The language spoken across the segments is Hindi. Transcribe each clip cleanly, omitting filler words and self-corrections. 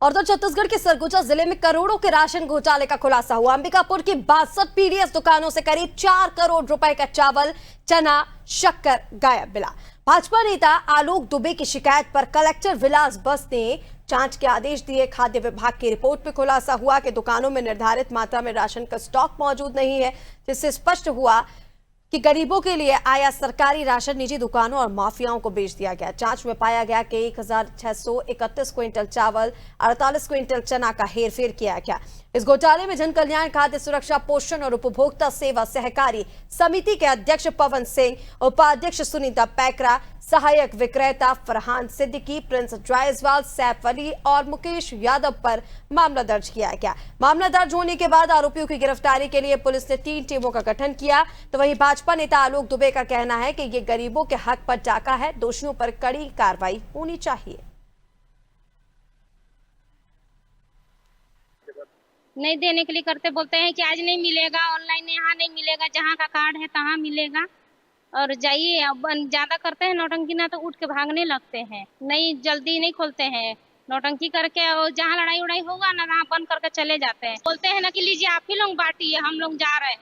और तो छत्तीसगढ़ के सरगुजा जिले में करोड़ों के राशन घोटाले का खुलासा हुआ। अंबिकापुर की 62 पीडीएस दुकानों से करीब 4 करोड़ रुपए का चावल, चना, शक्कर गायब मिला। भाजपा नेता आलोक दुबे की शिकायत पर कलेक्टर विलास बस ने जांच के आदेश दिए। खाद्य विभाग की रिपोर्ट में खुलासा हुआ कि दुकानों में निर्धारित मात्रा में राशन का स्टॉक मौजूद नहीं है, जिससे स्पष्ट हुआ कि गरीबों के लिए आया सरकारी राशन निजी दुकानों और माफियाओं को बेच दिया गया। जांच में पाया गया कि 1631 क्विंटल चावल, 48 क्विंटल चना का हेरफेर किया गया। इस घोटाले में जन कल्याण, खाद्य सुरक्षा, पोषण और उपभोक्ता सेवा सहकारी समिति के अध्यक्ष पवन सिंह, उपाध्यक्ष सुनीता पैकरा, सहायक विक्रेता फरहान सिद्दीकी, प्रिंस जायसवाल, सैफ अली और मुकेश यादव पर मामला दर्ज किया गया। मामला दर्ज होने के बाद आरोपियों की गिरफ्तारी के लिए पुलिस ने 3 टीमों का गठन किया। तो वहीं भाजपा नेता आलोक दुबे का कहना है कि ये गरीबों के हक पर डाका है, दोषियों पर कड़ी कार्रवाई होनी चाहिए। नहीं देने के लिए करते, बोलते हैं कि आज नहीं मिलेगा, ऑनलाइन यहाँ नहीं मिलेगा, जहाँ का कार्ड है तहाँ मिलेगा और जाइए। अब ज्यादा करते हैं नौटंकी ना, तो उठ के भागने लगते हैं, नहीं जल्दी नहीं खोलते हैं, नौटंकी करके और जहाँ लड़ाई उड़ाई होगा ना वहाँ बंद करके चले जाते हैं। बोलते हैं ना कि लीजिए आप ही लोग बांटिए, हम लोग जा रहे हैं,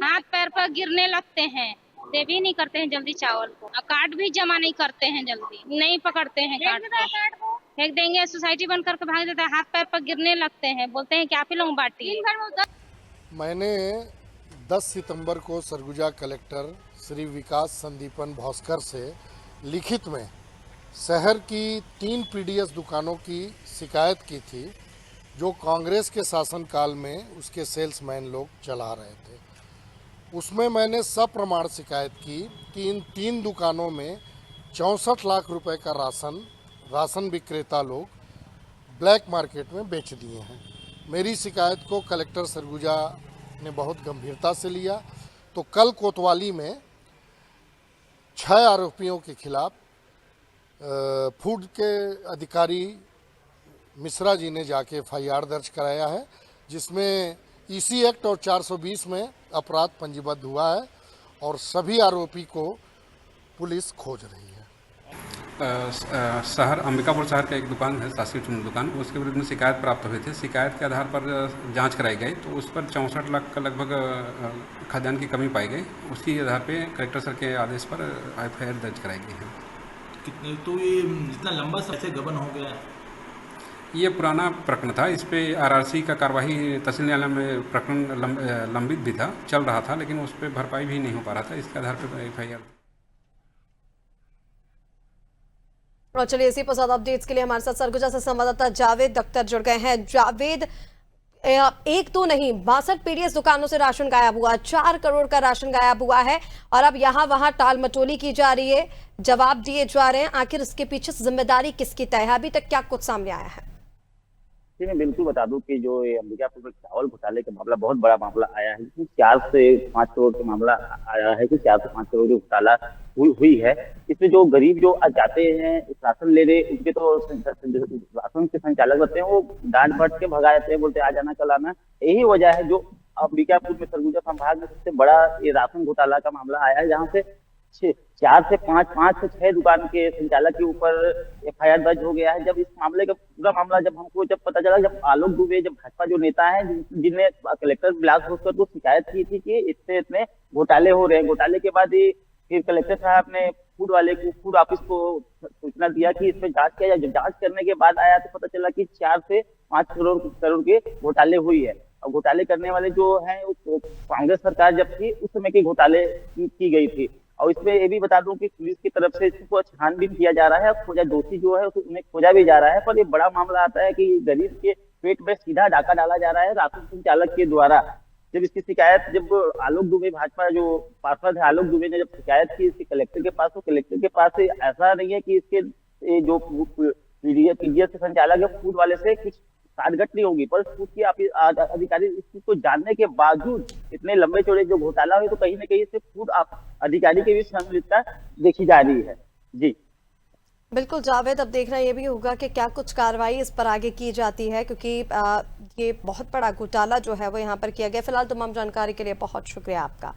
हाथ पैर पर गिरने लगते हैं, दे भी नहीं करते हैं जल्दी चावल को, और कार्ड भी जमा नहीं करते हैं, जल्दी नहीं पकड़ते हैं कार्ड को, फेंक देंगे, सोसाइटी बंद करके भाग देते हैं, हाथ पैर पर गिरने लगते हैं, बोलते हैं कि आप ही लोग बांटिए। मैंने 10 सितंबर को सरगुजा कलेक्टर श्री विकास संदीपन भौस्कर से लिखित में शहर की 3 पीडीएस दुकानों की शिकायत की थी, जो कांग्रेस के शासनकाल में उसके सेल्समैन लोग चला रहे थे। उसमें मैंने सप्रमाण शिकायत की कि इन 3 दुकानों में 64 लाख रुपए का राशन विक्रेता लोग ब्लैक मार्केट में बेच दिए हैं। मेरी शिकायत को कलेक्टर सरगुजा ने बहुत गंभीरता से लिया, तो कल कोतवाली में 6 आरोपियों के खिलाफ फूड के अधिकारी मिश्रा जी ने जाके FIR दर्ज कराया है, जिसमें EC एक्ट और 420 में अपराध पंजीबद्ध हुआ है और सभी आरोपी को पुलिस खोज रही है। शहर अंबिकापुर शहर का एक दुकान है, शासकीय चूर्ण दुकान, उसके विरुद्ध में शिकायत प्राप्त हुई थी। शिकायत के आधार पर जांच कराई गई, तो उस पर 64 लाख का लगभग खाद्यान्न की कमी पाई गई। उसी आधार पे कलेक्टर सर के आदेश पर FIR दर्ज कराई गई है। कितने तो ये इतना लंबा समय गबन हो गया? ये पुराना प्रकरण था, इस पे RRC का कार्यवाही तहसील न्यायालय में प्रकरण लंबित भी था, चल रहा था, लेकिन उस पर भरपाई भी नहीं हो पा रहा था। इसके आधार पर FIR। और चलिए इसी पर ज्यादा अपडेट्स के लिए हमारे साथ सरगुजा से संवाददाता जावेद अख्तर जुड़ गए हैं। जावेद, एक तो नहीं 62 पीडीएस दुकानों से राशन गायब हुआ, 4 करोड़ का राशन गायब हुआ है और अब यहाँ वहां टाल मटोली की जा रही है, जवाब दिए जा रहे हैं। आखिर इसके पीछे जिम्मेदारी किसकी तय है? अभी तक क्या कुछ सामने आया है? जी, मैं बिल्कुल बता दूं कि जो ये अंबिकापुर में चावल घोटाले का मामला बहुत बड़ा मामला आया है, जिसमें 4 से 5 करोड़ का मामला आया है कि 4 से 5 करोड़ की घोटाला हुई है। इसमें जो गरीब जो जाते हैं राशन लेने, उनके तो राशन के संचालक रहते हैं, वो डांट फट के भगा जाते हैं, बोलते हैं आ जाना कल आना। यही वजह है जो अंबिकापुर में सरगुजा संभाग में सबसे बड़ा ये राशन घोटाला का मामला आया है, जहाँ से 4 से 5 से 6 दुकान के संचालक के ऊपर FIR दर्ज हो गया है। जब इस मामले का पूरा मामला हमको पता चला, जब आलोक दुबे, जब भाजपा जो नेता हैं जिनने कलेक्टर विलास बस को शिकायत की थी कि इससे इतने घोटाले हो रहे हैं, घोटाले के बाद ही फिर कलेक्टर साहब ने फूड ऑफिस को सूचना दिया कि इस पर जांच किया जाए। जब जांच करने के बाद आया तो पता चला कि 4 से 5 करोड़ के घोटाले हुई है। और घोटाले करने वाले जो हैं कांग्रेस सरकार जब थी उस समय के घोटाले की गई थी। और इसमें ये भी बता दूं कि पुलिस की तरफ से इसको छानबीन किया जा रहा है, खोजा दोषी जो है उन्हें खोजा भी जा रहा है। पर ये बड़ा मामला आता है कि गरीब के पेट में सीधा डाका डाला जा रहा है राशन संचालक के द्वारा। जब इसकी शिकायत, जब आलोक दुबे, भाजपा जो पार्षद है आलोक दुबे ने जब शिकायत की इसकी कलेक्टर के पास, तो कलेक्टर के पास ऐसा नहीं है कि इसके जो पीडीएस के संचालक है फूड वाले से कुछ साठगट नहीं होगी, पर फूड की अधिकारी इस चीज को जानने के बावजूद इतने लंबे चौड़े जो घोटाला हुए, तो कहीं ना कहीं से फूड अधिकारी की भी संलिप्तता देखी जा रही है। जी बिल्कुल जावेद, अब देखना ये भी होगा कि क्या कुछ कार्रवाई इस पर आगे की जाती है, क्योंकि ये बहुत बड़ा घोटाला जो है वो यहाँ पर किया गया। फिलहाल तमाम जानकारी के लिए बहुत शुक्रिया आपका।